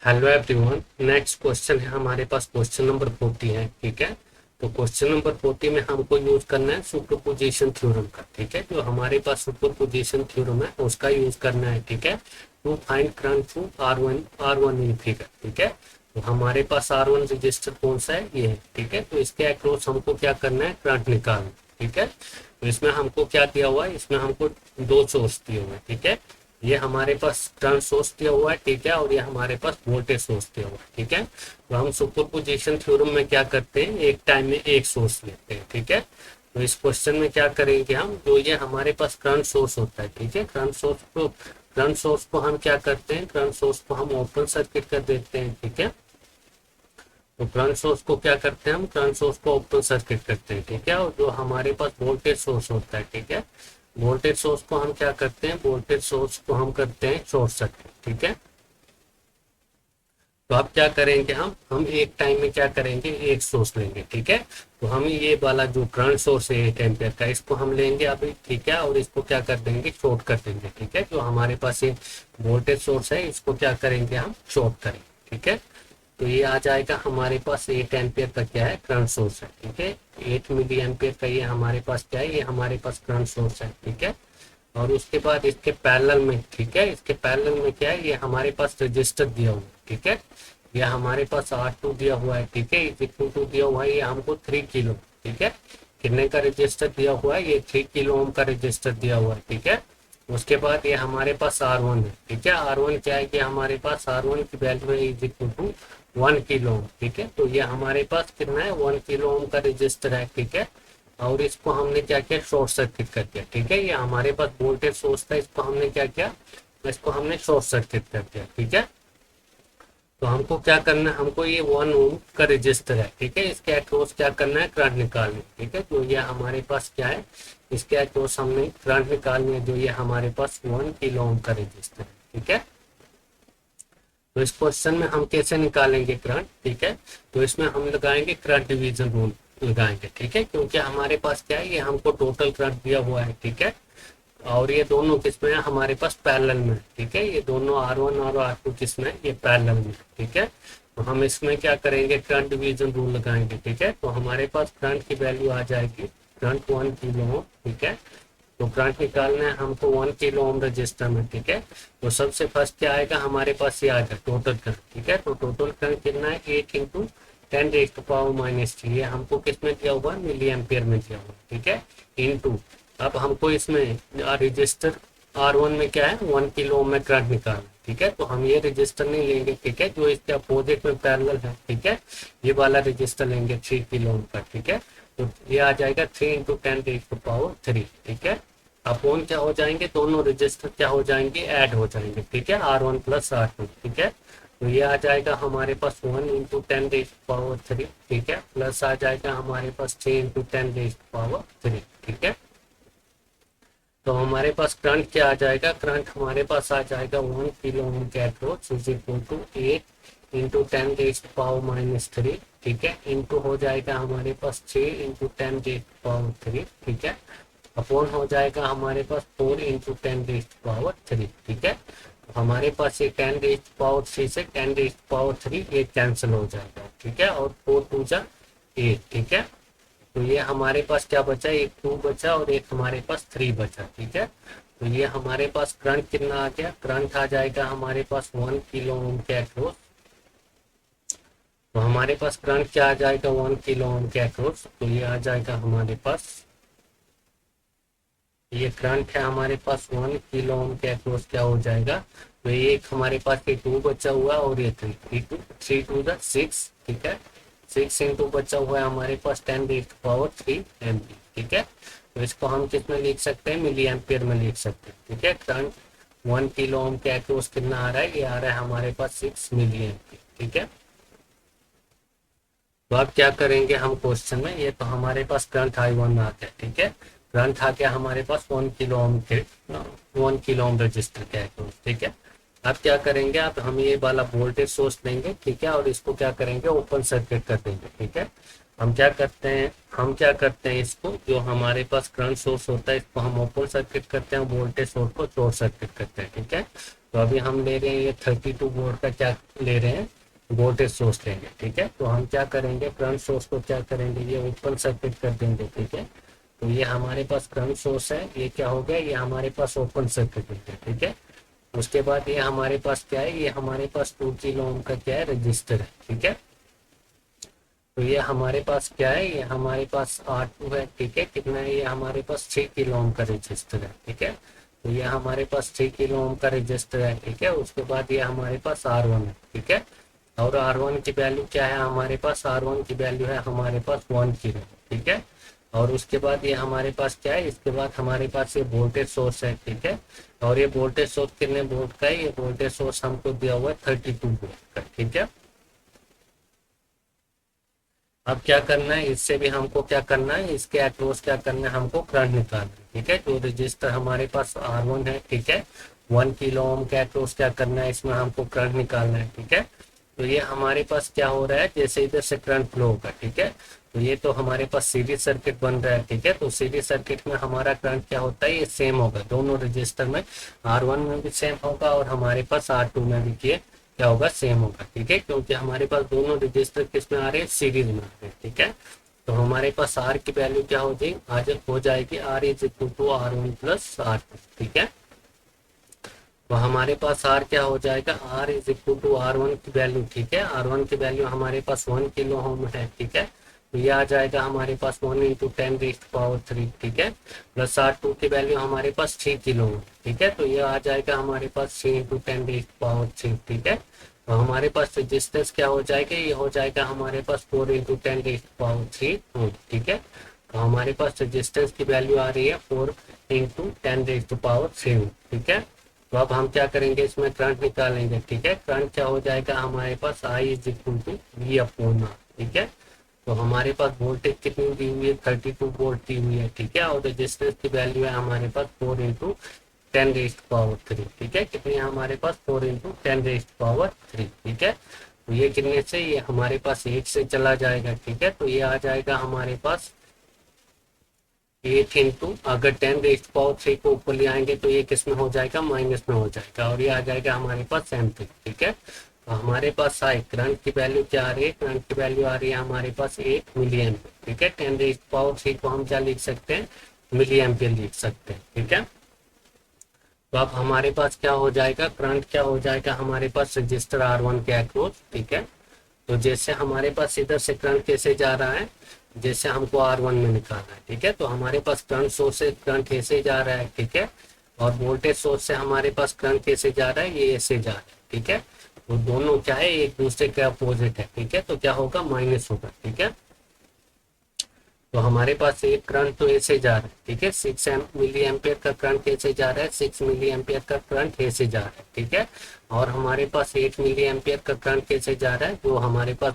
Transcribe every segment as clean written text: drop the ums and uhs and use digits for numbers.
Hello everyone. Next question है हमारे पास, question number 40 है। ठीक है, तो क्वेश्चन नंबर 40 में हमको यूज करना है सुपरपोजिशन थ्योरम का। ठीक है, जो हमारे पास सुपरपोजिशन थ्योरम है उसका यूज करना है। ठीक है, to find current through R one in figure. ठीक है, तो हमारे पास R1 रजिस्टर कौन सा है, ये है। ठीक है, तो इसके अक्रॉस हमको क्या करना है, करंट निकालना। ठीक है, तो इसमें हमको क्या दिया हुआ है, इसमें हमको दो सोर्स दिए हुए हैं। ठीक है, ये हमारे पास करंट सोर्स दिया हुआ है। ठीक है, और ये हमारे पास वोल्टेज सोर्स दिया हुआ है। ठीक है, तो हम सुपरपोजिशन थ्योरम में क्या करते हैं, एक टाइम में एक सोर्स लेते हैं। ठीक है, तो इस क्वेश्चन में क्या करेंगे हम, जो ये हमारे पास करंट सोर्स होता है। ठीक है, करंट सोर्स को हम क्या करते हैं, करंट सोर्स को हम ओपन सर्किट कर देते हैं। ठीक है, तो करंट सोर्स को क्या करते हैं, हम करंट सोर्स को ओपन सर्किट करते हैं। ठीक है, और जो हमारे पास वोल्टेज सोर्स होता है, ठीक है, वोल्टेज सोर्स को हम क्या करते हैं, वोल्टेज सोर्स को हम करते हैं शॉर्ट सर्किट। ठीक है, तो अब क्या करेंगे, हम एक टाइम में क्या करेंगे, एक सोर्स लेंगे। ठीक है, तो हम ये वाला जो करंट सोर्स है 8 एम्पियर का, इसको हम लेंगे अभी। ठीक है, और इसको क्या कर देंगे, शॉर्ट कर देंगे। ठीक है, जो हमारे पास ये वोल्टेज सोर्स है इसको क्या करेंगे, हम शॉर्ट करेंगे। ठीक है, तो ये आ जाएगा हमारे पास 8 एम्पियर का क्या है, करंट सोर्स है। ठीक है, 8 मिली एम्पियर का ये हमारे पास क्या है, ये हमारे पास करंट सोर्स है। ठीक है, और उसके बाद इसके पैरेलल में, ठीक है, इसके पैरेलल में क्या है, ये हमारे पास रजिस्टर दिया हुआ है। ठीक है, ये हमारे पास R2 दिया हुआ है। ठीक है, इज इक्वल टू दिया हुआ है ये हमको 3 किलो। ठीक है, कितने का रजिस्टर दिया हुआ है, ये 3 किलो ओम का रजिस्टर दिया हुआ है। ठीक है, उसके बाद ये हमारे पास R1 है। ठीक है, R1 क्या है कि हमारे पास R1 की वैल्यू है is equal to 1 kilo ohm. ठीक है, तो ये हमारे पास कितना है, 1 किलो ओम का रजिस्टर है। ठीक है, और इसको हमने क्या किया, शॉर्ट सर्किट कर दिया। ठीक है, ये हमारे पास वोल्टेज सोर्स था, इसको हमने क्या किया, इसको हमने शॉर्ट सर्किट कर दिया। ठीक है, तो हमको क्या करना है, हमको ये 1 ओम का रजिस्टर है। ठीक है, इसके अक्रॉस क्या करना है, करंट निकालनी। ठीक है, तो ये हमारे पास क्या है, इसके अक्रॉस हमने करंट निकालनी है, जो ये हमारे पास 1 किलो ओम का रजिस्टर है। ठीक है, तो इस क्वेश्चन में हम कैसे निकालेंगे करंट। ठीक है, तो इसमें हम लगाएंगे करंट डिवीजन रूल लगाएंगे। ठीक है, क्योंकि हमारे पास क्या है, ये हमको टोटल करंट दिया हुआ है। ठीक है, और ये दोनों किसमें है, हमारे पास पैरेलल में। ठीक है, ये दोनों R1 और R2 किसमें है, ये पैरेलल में। ठीक है, तो हम इसमें क्या करेंगे, करंट डिवीजन रूल लगाएंगे। ठीक है, तो हमारे पास करंट की वैल्यू आ जाएगी, करंट 1 किलो ओम। ठीक है, तो करंट निकालना है हमको 1 किलो ओम रजिस्टर में। ठीक है, तो सबसे फर्स्ट क्या आएगा हमारे पास, ये आएगा टोटल करंट। ठीक है, तो टोटल करंट कितना है, 8 × 10⁻³ ये हमको किसमें दिया हुआ है, मिली एम्पियर में दिया हुआ है। ठीक है, इनटू, अब हमको इसमें रजिस्टर R1 में क्या है, 1 किलो ओम में करंट निकालना। ठीक है, तो हम ये रजिस्टर नहीं लेंगे। ठीक है, जो इसके अपोजिट में पैरेलल है। ठीक है, ये वाला रजिस्टर लेंगे 3 किलो ओम का। ठीक है, तो ये आ जाएगा 3 × 10⁻³ ठीक है, अपोन क्या हो जाएंगे, दोनों रजिस्टर क्या हो जाएंगे, ऐड हो जाएंगे। ठीक है, R1 + R2। ठीक है, तो ये आ जाएगा हमारे पास 1 × 10⁻³ ठीक है, प्लस आ जाएगा हमारे पास 3 × 10⁻³ ठीक है, तो हमारे पास करंट क्या आ जाएगा, करंट हमारे पास आ जाएगा 1 किलो ओम के अक्रॉस इज इक्वल टू 8 × 10⁻³ ठीक है, इंटू हो जाएगा हमारे पास 3 × 10⁻³ ठीक है, अपॉन हो जाएगा हमारे पास 4 × 10⁻³ ठीक है, तो हमारे पास ये 10⁻³ से 10⁻³ ये कैंसिल हो जाएगा। ठीक है, और 4 2 जा 8। ठीक है, तो ये हमारे पास क्या बचा, एक 2 बचा और एक हमारे पास 3 बचा। ठीक है, तो ये हमारे पास करंट कितना आ गया, करंट आ जाएगा हमारे पास 1 किलो ओम के अक्रॉस। तो हमारे पास करंट क्या आ जाएगा, 1 किलो ओम के अक्रॉस, तो ये आ जाएगा हमारे पास, ये करंट है हमारे पास 1 किलो ओम के अक्रॉस क्या हो जाएगा, तो ये एक हमारे पास ये 2 बचा हुआ और ये 3 2 जा 6। ठीक है, 6 × बचा हुआ है हमारे पास 10⁻³ एम्पीयर। ठीक है, तो इसको हम किस में लिख सकते हैं, मिली एम्पियर में लिख सकते हैं। ठीक है, करंट 1 किलो ओम के अक्रॉस कितना आ रहा है, ये आ रहा है हमारे पास 6 मिली एम्पियर। ठीक है, तो अब क्या करेंगे हम क्वेश्चन में, ये तो हमारे पास करंट I1 आ गया। ठीक है, करंट आ गया हमारे पास 1 किलो ओम के 1 किलो ओम रजिस्टर के अक्रॉस। ठीक है, अब क्या करेंगे, अब हम ये वाला वोल्टेज सोर्स लेंगे। ठीक है, और इसको क्या करेंगे, ओपन सर्किट कर देंगे। ठीक है, हम क्या करते हैं इसको, जो हमारे पास करंट सोर्स होता है इसको हम ओपन सर्किट करते हैं, वोल्टेज सोर्स को शॉर्ट सर्किट करते हैं, ठीक है। तो अभी हम ले रहे हैं ये 32 वोल्ट का क्या ले रहे हैं, वोल्टेज सोर्स लेंगे, ठीक है। तो हम क्या करेंगे, करंट सोर्स को क्या करेंगे, ये ओपन सर्किट कर देंगे, ठीक है। तो ये हमारे पास करंट सोर्स है, ये क्या हो गया, ये हमारे पास ओपन सर्किट हो गया, ठीक है। उसके बाद ये हमारे पास क्या है, ये हमारे पास 2 किलो ओम का क्या है, रजिस्टर है, ठीक है। तो ये हमारे पास क्या है, ये हमारे पास R2 है, ठीक है। कितना है, ये हमारे पास 6 किलो ओम का रजिस्टर है, ठीक है। तो ये हमारे पास 6 किलो ओम का रजिस्टर है, ठीक है। उसके बाद ये हमारे पास R1 है, ठीक है। और R1 की वैल्यू क्या है, हमारे पास R1 की वैल्यू है हमारे पास 1 किलो, ठीक है। और उसके बाद ये हमारे पास क्या है, इसके बाद हमारे पास ये वोल्टेज सोर्स है, ठीक है। और ये वोल्टेज सोर्स कितने वोल्ट का है, ये वोल्टेज सोर्स हमको दिया हुआ है 32 वोल्ट का, ठीक है। अब क्या करना है, इससे भी हमको क्या करना है, इसके अक्रॉस क्या करना है, हमको करंट निकालना है, ठीक है। जो रजिस्टर हमारे पास R1 है, ठीक है, 1 किलो ओम के अक्रॉस क्या करना है, इसमें हमको करंट निकालना है, ठीक है। तो ये हमारे पास क्या हो रहा है, जैसे इधर से करंट फ्लो होगा, ठीक है। तो ये तो हमारे पास सीरीज सर्किट बन रहा है, ठीक है। तो सीरीज सर्किट में हमारा करंट क्या होता है, ये सेम होगा दोनों रजिस्टर में, R1 में भी सेम होगा और हमारे पास R2 में भी क्या होगा, सेम होगा, ठीक है। क्योंकि हमारे पास दोनों रजिस्टर किस में आ रहे हैं, सीरीज में आ रहे हैं, ठीक है। तो हमारे पास R की वैल्यू क्या हो जाएगी, आज हो जाएगी R is equal to R1 plus R2, ठीक है। तो हमारे पास R क्या हो जाएगा, R is equal to R1 की वैल्यू, ठीक है। R1 की वैल्यू हमारे पास 1 किलो ओम है, ठीक है। तो ये आ जाएगा हमारे पास 1 × 10⁻⁴, ठीक है। प्लस R2 की वैल्यू हमारे पास 6 किलो ओम, ठीक है। तो ये आ जाएगा हमारे पास 6 × 10⁻⁴, ठीक है। तो हमारे पास रेजिस्टेंस क्या हो जाएगा, ये हो जाएगा हमारे पास 4 × 10⁻⁴ ओम, ठीक है। तो हमारे पास रेजिस्टेंस की वैल्यू आ रही है 4 × 10⁻⁴, ठीक है। तो अब हम क्या करेंगे, इसमें करंट निकालेंगे, ठीक है। करंट क्या हो जाएगा हमारे पास, I is equal to V/R, ठीक है। तो हमारे पास वोल्टेज कितनी दी हुई है, 32 वोल्ट दी हुई है, ठीक है। और रेजिस्टेंस की वैल्यू है हमारे पास 4 × 10⁻⁴, ठीक है। कितनी है हमारे पास, 4 × 10⁻⁴, ठीक है। तो ये कितने से, ये हमारे पास 8 से चला जाएगा, ठीक है। तो ये आ जाएगा हमारे पास 8 इंटू, अगर 10⁻³ को ऊपर ले आएंगे तो ये किस में हो जाएगा, माइनस में हो जाएगा, और ये आ जाएगा हमारे पास एम्पीयर, ठीक है। तो हमारे पास आए करंट की वैल्यू क्या आ रही है, करंट की वैल्यू आ रही है हमारे पास 8 मिली एम्पीयर, ठीक है। 10⁻³ को हम क्या लिख सकते हैं, मिली एम्पीयर लिख सकते हैं, ठीक है। तो अब हमारे पास क्या हो जाएगा, करंट क्या हो जाएगा हमारे पास रजिस्टर R1 के अक्रॉस, ठीक है। तो जैसे हमारे पास इधर से करंट कैसे जा रहा है, जैसे हमको R1 में निकालना है, ठीक है। तो हमारे पास करंट सोर्स से करंट ऐसे जा रहा है, ठीक है। और वोल्टेज सोर्स से हमारे पास करंट कैसे जा रहा है, ये ऐसे जा रहा है, ठीक है। तो दोनों क्या है, एक दूसरे के अपोजिट है, ठीक है। तो क्या होगा, माइनस होगा, ठीक है। तो हमारे पास एक करंट तो ऐसे जा रहा है, ठीक है। 6 मिली एम्पियर का करंट ऐसे जा रहा है, 6 मिली एम्पियर का करंट ऐसे जा रहा है, ठीक है। और हमारे पास 8 मिली एम्पियर का करंट कैसे जा रहा है, जो हमारे पास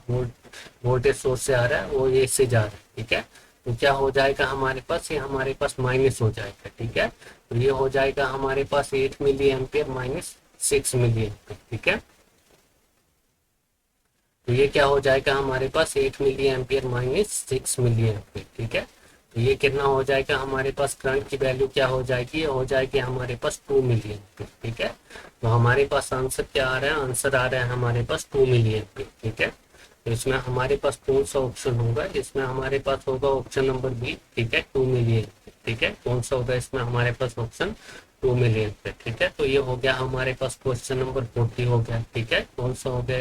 वोल्टेज सोर्स से आ रहा है वो ऐसे जा रहा है, ठीक है। तो क्या हो जाएगा हमारे पास, ये हमारे पास माइनस हो जाएगा, ठीक है। तो ये हो जाएगा हमारे पास 8 milli ampere minus 6 milli ampere, ठीक है। तो ये क्या हो जाएगा हमारे पास, 8 milli ampere minus 6 milli ampere, ठीक है। तो ये कितना हो जाएगा हमारे पास, करंट की वैल्यू क्या हो जाएगी, ये हो जाएगी हमारे पास 2 मिली एम्पियर, ठीक है। तो हमारे पास आंसर क्या आ रहा है, आंसर आ रहा है हमारे पास 2 मिली एम्पियर, ठीक है। तो इसमें हमारे पास कौन सा ऑप्शन होगा, इसमें हमारे पास होगा ऑप्शन नंबर बी, ठीक है, 2 मिली एम्पियर, ठीक है। कौन सा होगा इसमें हमारे पास ऑप्शन 2 मिली एम्पियर, ठीक है। तो ये हो गया हमारे पास क्वेश्चन नंबर 40 हो गया, ठीक है। कौन सा हो गया।